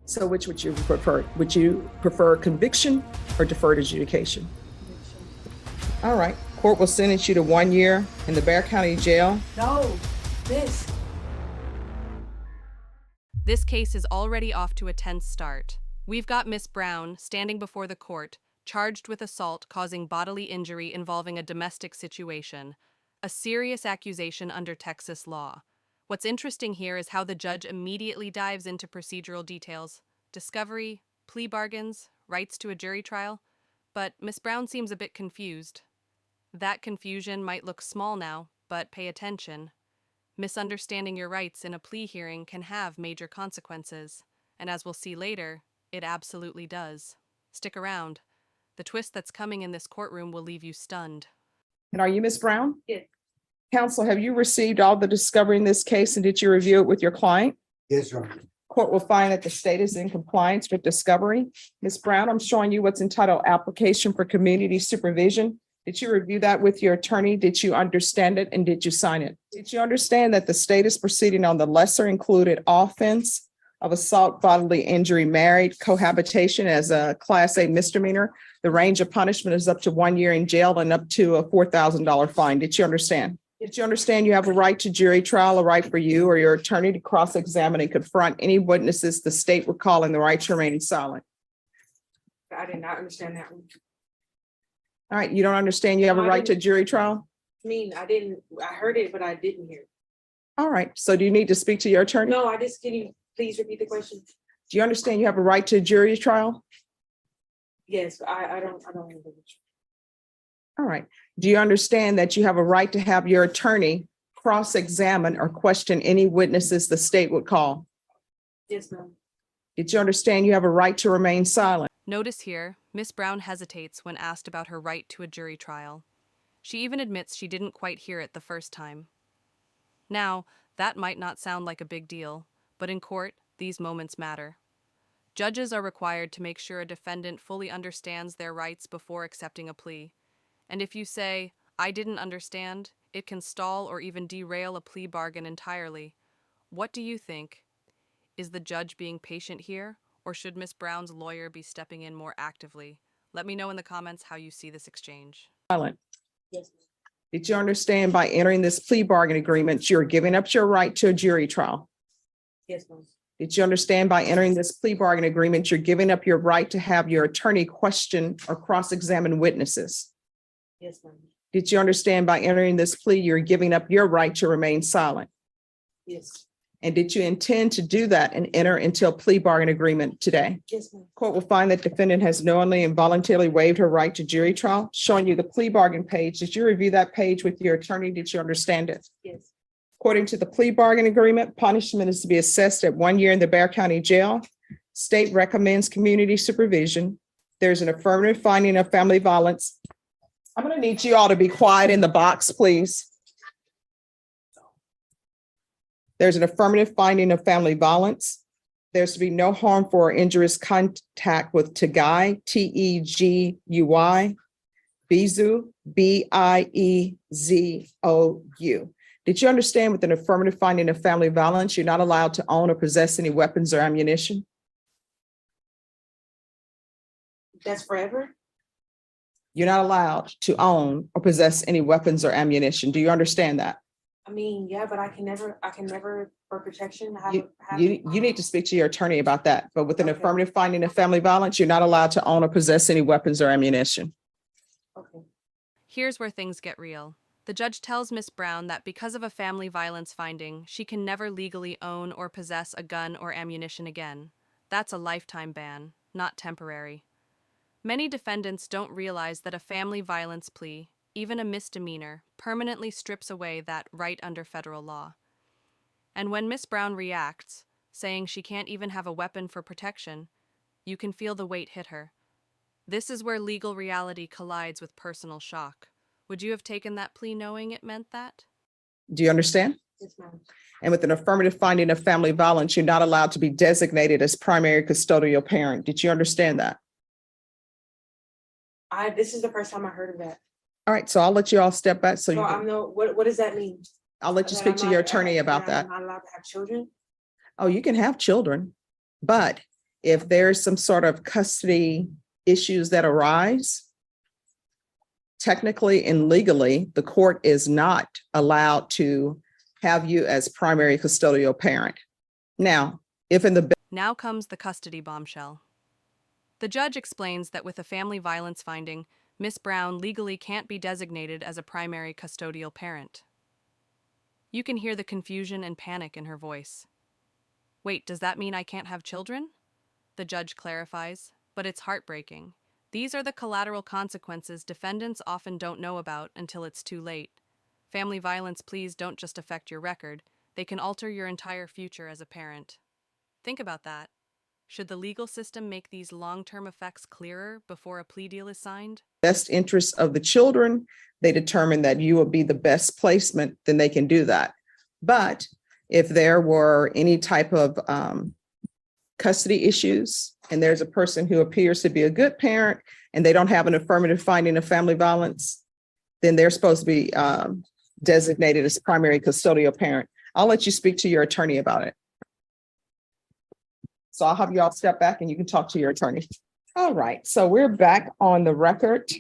So which would you prefer? Would you prefer conviction or deferred adjudication? All right. Court will sentence you to 1 year in the Bexar County Jail. No, this. This case is already off to a tense start. We've got Miss Brown standing before the court, charged with assault causing bodily injury involving a domestic situation, a serious accusation under Texas law. What's interesting here is how the judge immediately dives into procedural details, discovery, plea bargains, rights to a jury trial, but Miss Brown seems a bit confused. That confusion might look small now, but pay attention. Misunderstanding your rights in a plea hearing can have major consequences, and as we'll see later, it absolutely does. Stick around. The twist that's coming in this courtroom will leave you stunned. And are you Miss Brown? Yes. Counsel, have you received all the discovery in this case and did you review it with your client? Yes, Your Honor. Court will find that the state is in compliance with discovery. Ms. Brown, I'm showing you what's entitled application for community supervision. Did you review that with your attorney? Did you understand it and did you sign it? Did you understand that the state is proceeding on the lesser included offense of assault, bodily injury, married cohabitation as a Class A misdemeanor? The range of punishment is up to 1 year in jail and up to a $4,000 fine. Did you understand? Did you understand you have a right to jury trial, a right for you or your attorney to cross-examine and confront any witnesses the state would call in the right to remain silent? I did not understand that one. All right, you don't understand you have a right to jury trial? I mean, I heard it, but I didn't hear it. All right, so do you need to speak to your attorney? No, can you please repeat the question? Do you understand you have a right to jury trial? Yes, I don't. All right. Do you understand that you have a right to have your attorney cross-examine or question any witnesses the state would call? Yes, ma'am. Did you understand you have a right to remain silent? Notice here, Miss Brown hesitates when asked about her right to a jury trial. She even admits she didn't quite hear it the first time. Now, that might not sound like a big deal, but in court, these moments matter. Judges are required to make sure a defendant fully understands their rights before accepting a plea. And if you say, "I didn't understand," it can stall or even derail a plea bargain entirely. What do you think? Is the judge being patient here, or should Miss Brown's lawyer be stepping in more actively? Let me know in the comments how you see this exchange. Silent. Yes, ma'am. Did you understand by entering this plea bargain agreement, you're giving up your right to a jury trial? Yes, ma'am. Did you understand by entering this plea bargain agreement, you're giving up your right to have your attorney question or cross-examine witnesses? Yes, ma'am. Did you understand by entering this plea, you're giving up your right to remain silent? Yes. And did you intend to do that and enter into a plea bargain agreement today? Yes, ma'am. Court will find that defendant has knowingly and voluntarily waived her right to jury trial, showing you the plea bargain page. Did you review that page with your attorney? Did you understand it? Yes. According to the plea bargain agreement, punishment is to be assessed at 1 year in the Bexar County Jail. State recommends community supervision. There's an affirmative finding of family violence. I'm going to need you all to be quiet in the box, please. There's an affirmative finding of family violence. There's to be no harmful or injurious contact with Tegui, Tegui, Bizu, Biezou. Did you understand with an affirmative finding of family violence, you're not allowed to own or possess any weapons or ammunition? That's forever? You're not allowed to own or possess any weapons or ammunition. Do you understand that? I mean, yeah, but I can never for protection have. You need to speak to your attorney about that. But with an Okay. affirmative finding of family violence, you're not allowed to own or possess any weapons or ammunition. Okay. Here's where things get real. The judge tells Miss Brown that because of a family violence finding, she can never legally own or possess a gun or ammunition again. That's a lifetime ban, not temporary. Many defendants don't realize that a family violence plea, even a misdemeanor, permanently strips away that right under federal law. And when Miss Brown reacts, saying she can't even have a weapon for protection, you can feel the weight hit her. This is where legal reality collides with personal shock. Would you have taken that plea knowing it meant that? Do you understand? Yes, ma'am. And with an affirmative finding of family violence, you're not allowed to be designated as primary custodial parent. Did you understand that? This is the first time I heard of that. All right, so I'll let you all step back. So So I'm what does that mean? I'll let you That speak I'm to not- your attorney about that. I'm not allowed to have children? Oh, you can have children, but if there's some sort of custody issues that arise, technically and legally, the court is not allowed to have you as primary custodial parent. Now, if in the Now comes the custody bombshell. The judge explains that with a family violence finding, Miss Brown legally can't be designated as a primary custodial parent. You can hear the confusion and panic in her voice. Wait, does that mean I can't have children? The judge clarifies, but it's heartbreaking. These are the collateral consequences defendants often don't know about until it's too late. Family violence pleas don't just affect your record, they can alter your entire future as a parent. Think about that. Should the legal system make these long-term effects clearer before a plea deal is signed? best interest of the children, they determine that you will be the best placement, then they can do that. But if there were any type of custody issues, and there's a person who appears to be a good parent and they don't have an affirmative finding of family violence, then they're supposed to be designated as primary custodial parent. I'll let you speak to your attorney about it. So I'll have you all step back and you can talk to your attorney. All right, so we're back on the record.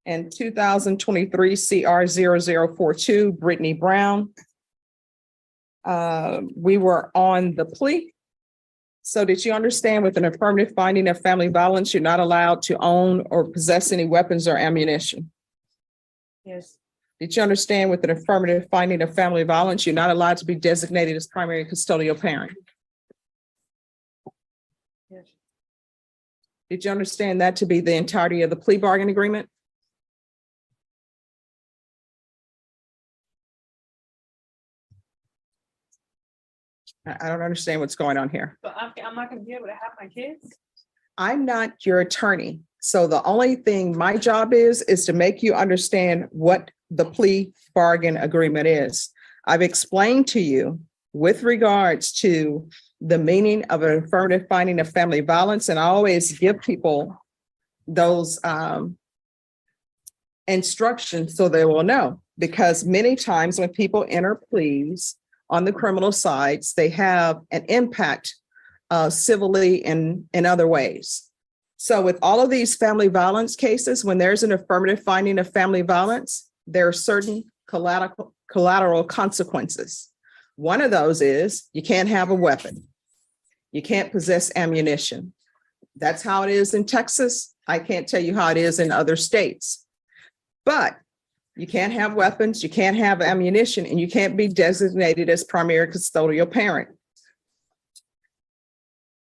In 2023 CR 0042, Brittany Brown. We were on the plea. So did you understand with an affirmative finding of family violence, you're not allowed to own or possess any weapons or ammunition? Yes. Did you understand with an affirmative finding of family violence, you're not allowed to be designated as primary custodial parent? Yes. Did you understand that to be the entirety of the plea bargain agreement? I don't understand what's going on here. But I'm not gonna be able to have my kids? I'm not your attorney. So the only thing my job is to make you understand what the plea bargain agreement is. I've explained to you with regards to the meaning of an affirmative finding of family violence, and I always give people those instructions so they will know, because many times when people enter pleas on the criminal sides, they have an impact civilly and in other ways. So with all of these family violence cases, when there's an affirmative finding of family violence, there are certain collateral consequences. One of those is you can't have a weapon. You can't possess ammunition. That's how it is in Texas. I can't tell you how it is in other states. But you can't have weapons, you can't have ammunition, and you can't be designated as primary custodial parent.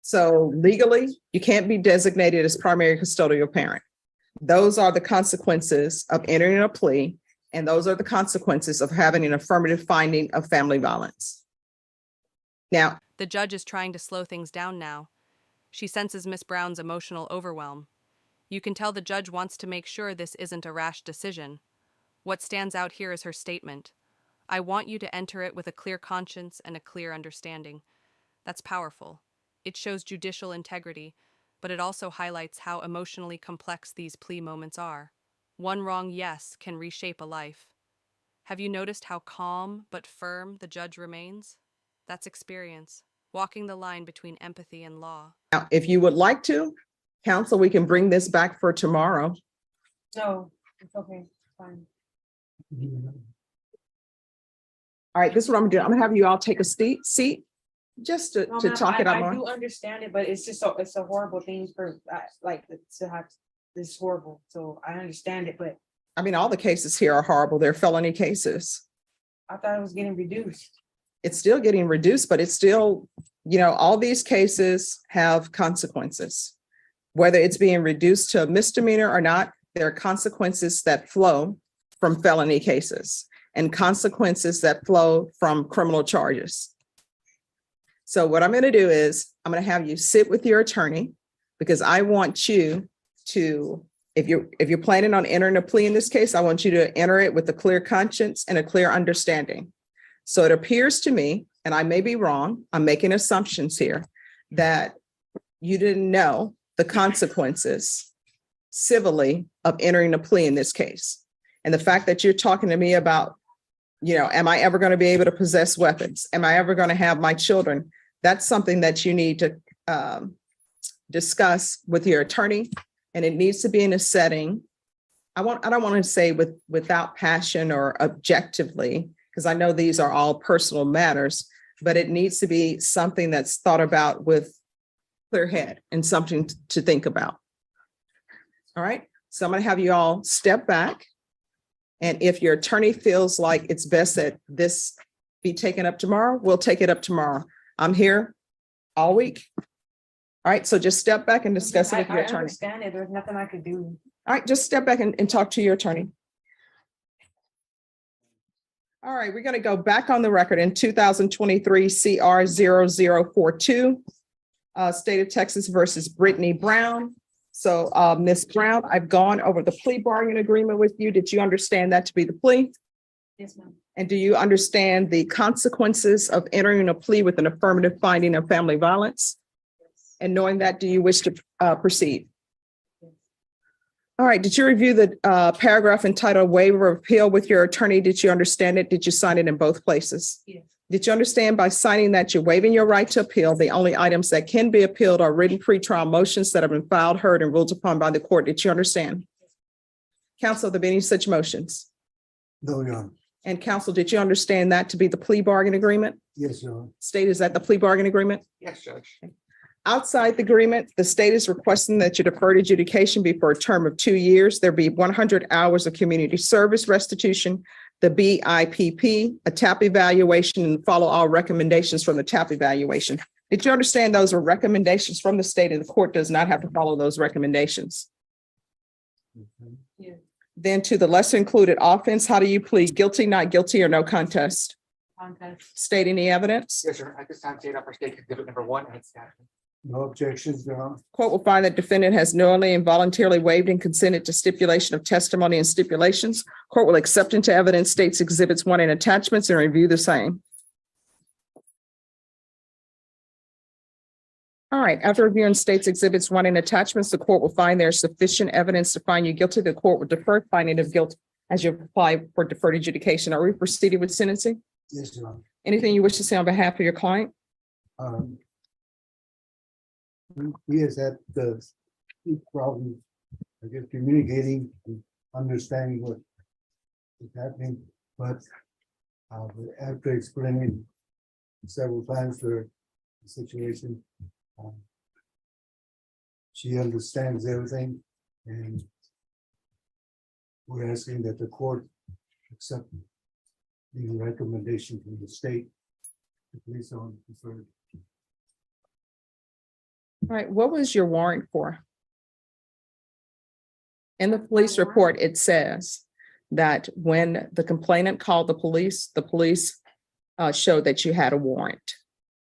So legally, you can't be designated as primary custodial parent. Those are the consequences of entering a plea, and those are the consequences of having an affirmative finding of family violence. Now, The judge is trying to slow things down now. She senses Miss Brown's emotional overwhelm. You can tell the judge wants to make sure this isn't a rash decision. What stands out here is her statement. I want you to enter it with a clear conscience and a clear understanding. That's powerful. It shows judicial integrity, but it also highlights how emotionally complex these plea moments are. One wrong yes can reshape a life. Have you noticed how calm but firm the judge remains? That's experience, walking the line between empathy and law. now, if you would like to, counsel, we can bring this back for tomorrow. No, it's okay, fine. All right, this is what I'm gonna do. I'm gonna have you all take a seat just to No, ma'am, talk it out I more. do understand it, but it's just it's a horrible thing for like to have, this is horrible, so I understand it, but I mean, all the cases here are horrible. They're felony cases. I thought it was getting reduced. It's still getting reduced, but it's still, all these cases have consequences. Whether it's being reduced to a misdemeanor or not, there are consequences that flow from felony cases and consequences that flow from criminal charges. So what I'm going to do is I'm going to have you sit with your attorney, because I want you to, if you're planning on entering a plea in this case, I want you to enter it with a clear conscience and a clear understanding. So it appears to me, and I may be wrong, I'm making assumptions here, that you didn't know the consequences civilly of entering a plea in this case. And the fact that you're talking to me about, am I ever going to be able to possess weapons? Am I ever going to have my children? That's something that you need to discuss with your attorney, and it needs to be in a setting. I don't want to say without passion or objectively, because I know these are all personal matters, but it needs to be something that's thought about with clear head and something to think about. All right, so I'm going to have you all step back. And if your attorney feels like it's best that this be taken up tomorrow, we'll take it up tomorrow. I'm here all week. All right, so just step back and discuss it with your I attorney. understand it. There's nothing I could do. All right, just step back and talk to your attorney. All right, we're going to go back on the record in 2023 CR 0042, State of Texas versus Brittany Brown. So Ms. Brown, I've gone over the plea bargaining agreement with you. Did you understand that to be the plea? Yes, ma'am. And do you understand the consequences of entering a plea with an affirmative finding of family violence? Yes. And knowing that, do you wish to proceed? Yes. All right, did you review the paragraph entitled waiver of appeal with your attorney? Did you understand it? Did you sign it in both places? Yes. Did you understand by signing that you're waiving your right to appeal? The only items that can be appealed are written pretrial motions that have been filed, heard, and ruled upon by the court. Did you understand? Counsel, have there been any such motions? No, Your Honor. And counsel, did you understand that to be the plea bargain agreement? Yes, Your Honor. State, is that the plea bargain agreement? Yes, Judge. Outside the agreement, the state is requesting that your deferred adjudication be for a term of 2 years. There be 100 hours of community service restitution, the BIPP, a TAP evaluation, and follow all recommendations from the TAP evaluation. Did you understand those are recommendations from the state and the court does not have to follow those recommendations? Yeah. Then to the lesser included offense, how do you plead? Guilty, not guilty, or no contest? Contest. State any evidence? Yes, sir. At this time, state up our state exhibit number 1 and its attachment. No objections, Your Honor. Court will find that defendant has knowingly and voluntarily waived and consented to stipulation of testimony and stipulations. Court will accept into evidence states exhibits 1 and attachments and review the same. All right, after reviewing states exhibits 1 and attachments, the court will find there is sufficient evidence to find you guilty. The court will defer finding of guilt as you apply for deferred adjudication. Are we proceeding with sentencing? Yes, Your Honor. Anything you wish to say on behalf of your client? He has had the problem, I guess, communicating and understanding what is happening, but after explaining several times her situation, she understands everything, and we're asking that the court accept the recommendation from the state to place on deferred. All right, what was your warrant for? In the police report, it says that when the complainant called the police showed that you had a warrant.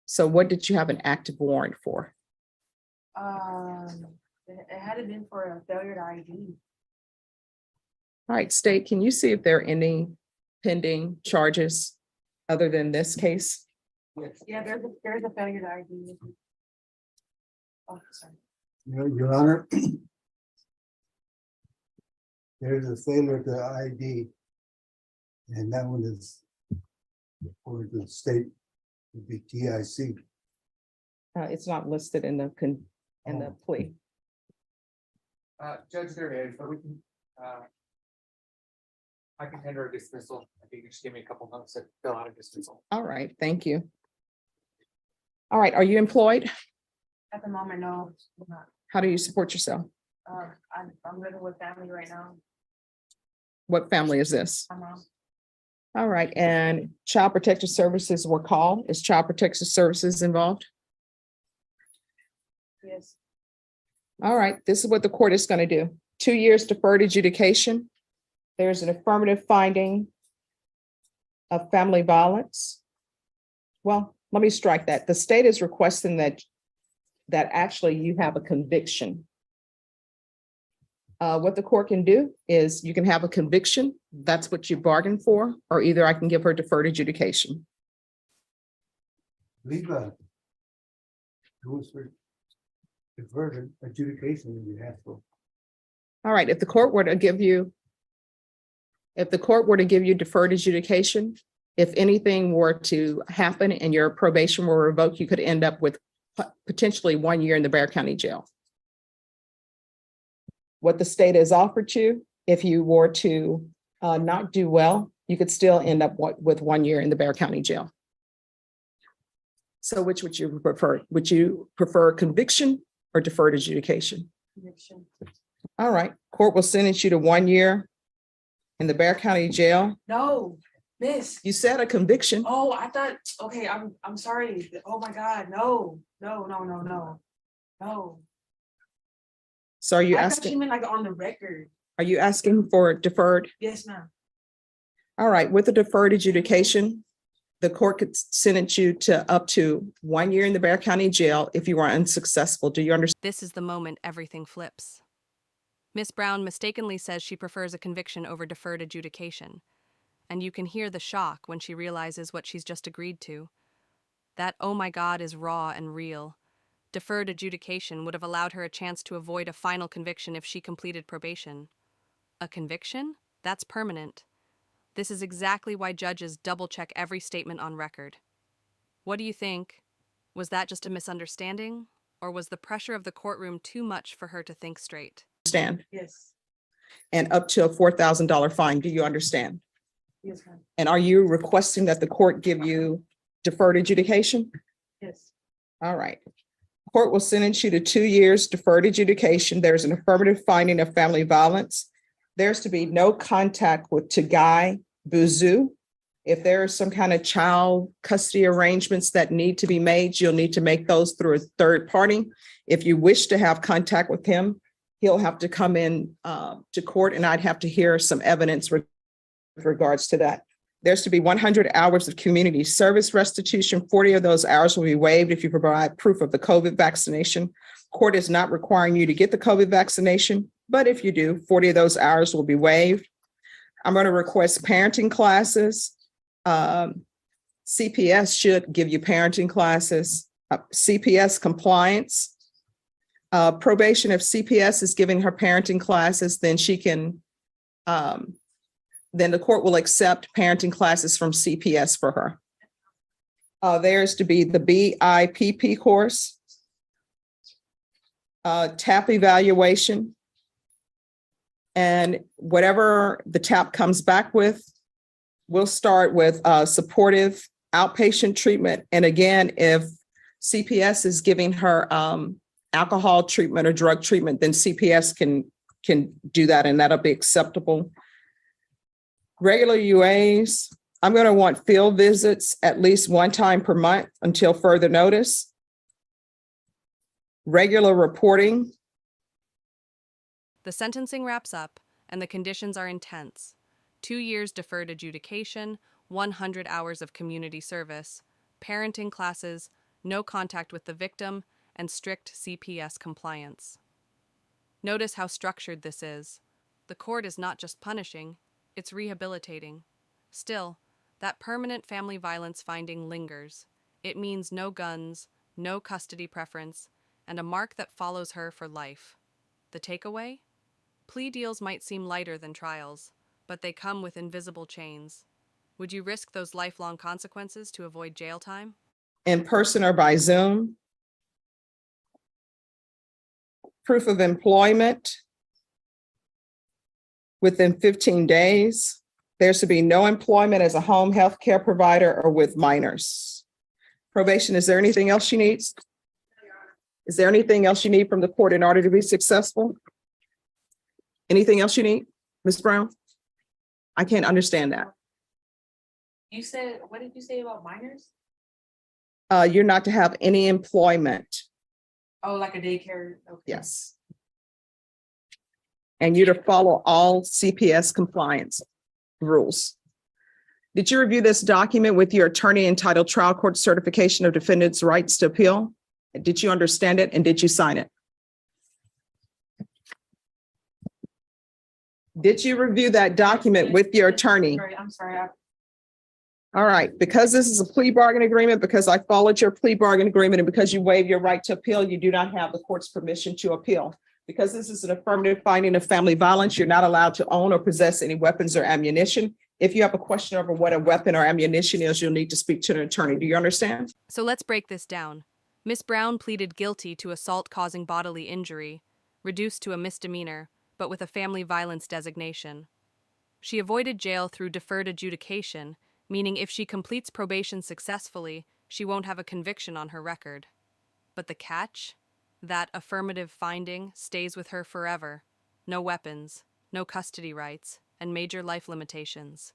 So what did you have an active warrant for? It had been for a failure to ID. All right, state, can you see if there are any pending charges other than this case? Yes. Yeah, there's a failure to ID. Oh, sorry. Your Honor, there's a failure to ID, and that one is for the state would be TIC. It's not listed in the plea. Judge, there is, but we can, I can tender a dismissal. I think you just give me a couple months to fill out a dismissal. All right, thank you. All right, are you employed? At the moment, no, I'm not. How do you support yourself? I'm living with family right now. What family is this? My mom. All right, and Child Protective Services were called. Is Child Protective Services involved? Yes. All right, this is what the court is going to do. 2 years deferred adjudication. There's an affirmative finding of family violence. Well, let me strike that. The state is requesting that actually you have a conviction. What the court can do is you can have a conviction. That's what you bargained for, or either I can give her deferred adjudication. Leave it was for deferred adjudication in behalf of. All right, if the court were to give you deferred adjudication, if anything were to happen and your probation were revoked, you could end up with potentially 1 year in the Bexar County Jail. what the state has offered you. If you were to not do well, you could still end up with 1 year in the Bexar County Jail. So which would you prefer? Would you prefer conviction or deferred adjudication? Conviction. All right, court will sentence you to 1 year in the Bexar County Jail. No, miss. You said a conviction. Oh, I thought, okay, I'm sorry. Oh my God, no. No. So are you I thought asking, you meant like on the record. are you asking for deferred? Yes, ma'am. All right, with the deferred adjudication, the court could sentence you to up to 1 year in the Bexar County Jail if you are unsuccessful. Do you understand? This is the moment everything flips. Miss Brown mistakenly says she prefers a conviction over deferred adjudication, and you can hear the shock when she realizes what she's just agreed to. That "oh my God" is raw and real. Deferred adjudication would have allowed her a chance to avoid a final conviction if she completed probation. A conviction? That's permanent. This is exactly why judges double-check every statement on record. What do you think? Was that just a misunderstanding? Or was the pressure of the courtroom too much for her to think straight? Yes. And up to a $4,000 fine. Do you understand? Yes, ma'am. And are you requesting that the court give you deferred adjudication? Yes. All right. Court will sentence you to 2 years deferred adjudication. There's an affirmative finding of family violence. There's to be no contact with Tagai Buzu. If there is some kind of child custody arrangements that need to be made, you'll need to make those through a third party. If you wish to have contact with him, he'll have to come in to court, and I'd have to hear some evidence with regards to that. There's to be 100 hours of community service restitution. 40 of those hours will be waived if you provide proof of the COVID vaccination. Court is not requiring you to get the COVID vaccination, but if you do, 40 of those hours will be waived. I'm going to request parenting classes. CPS should give you parenting classes. CPS compliance. Probation, if CPS is giving her parenting classes, then she can, then the court will accept parenting classes from CPS for her. There's to be the BIPP course, TAP evaluation, and whatever the TAP comes back with, we'll start with supportive outpatient treatment. And again, if CPS is giving her alcohol treatment or drug treatment, then CPS can do that, and that'll be acceptable. Regular UAs, I'm going to want field visits at least 1 time per month until further notice. Regular reporting. The sentencing wraps up, and the conditions are intense. 2 years deferred adjudication, 100 hours of community service, parenting classes, no contact with the victim, and strict CPS compliance. Notice how structured this is. The court is not just punishing, it's rehabilitating. Still, that permanent family violence finding lingers. It means no guns, no custody preference, and a mark that follows her for life. The takeaway? Plea deals might seem lighter than trials, but they come with invisible chains. Would you risk those lifelong consequences to avoid jail time? In person or by Zoom. Proof of employment within 15 days. There's to be no employment as a home health care provider or with minors. Probation, is there anything else she needs? Is there anything else you need from the court in order to be successful? Anything else you need, Ms. Brown? I can't understand that. You said, what did you say about minors? You're not to have any employment. Oh, like a daycare? Okay. Yes. And you to follow all CPS compliance rules. Did you review this document with your attorney entitled Trial Court Certification of Defendant's Rights to Appeal? Did you understand it, and did you sign it? Did you review that document with your attorney? I'm sorry. All right, because this is a plea bargain agreement, because I followed your plea bargain agreement, and because you waive your right to appeal, you do not have the court's permission to appeal. Because this is an affirmative finding of family violence, you're not allowed to own or possess any weapons or ammunition. If you have a question over what a weapon or ammunition is, you'll need to speak to an attorney. Do you understand? So let's break this down. Miss Brown pleaded guilty to assault causing bodily injury, reduced to a misdemeanor, but with a family violence designation. She avoided jail through deferred adjudication, meaning if she completes probation successfully, she won't have a conviction on her record. But the catch? That affirmative finding stays with her forever. No weapons, no custody rights, and major life limitations.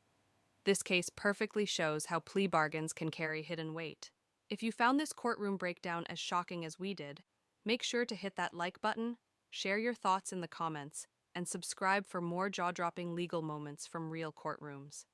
This case perfectly shows how plea bargains can carry hidden weight. If you found this courtroom breakdown as shocking as we did, make sure to hit that like button, share your thoughts in the comments, and subscribe for more jaw-dropping legal moments from real courtrooms.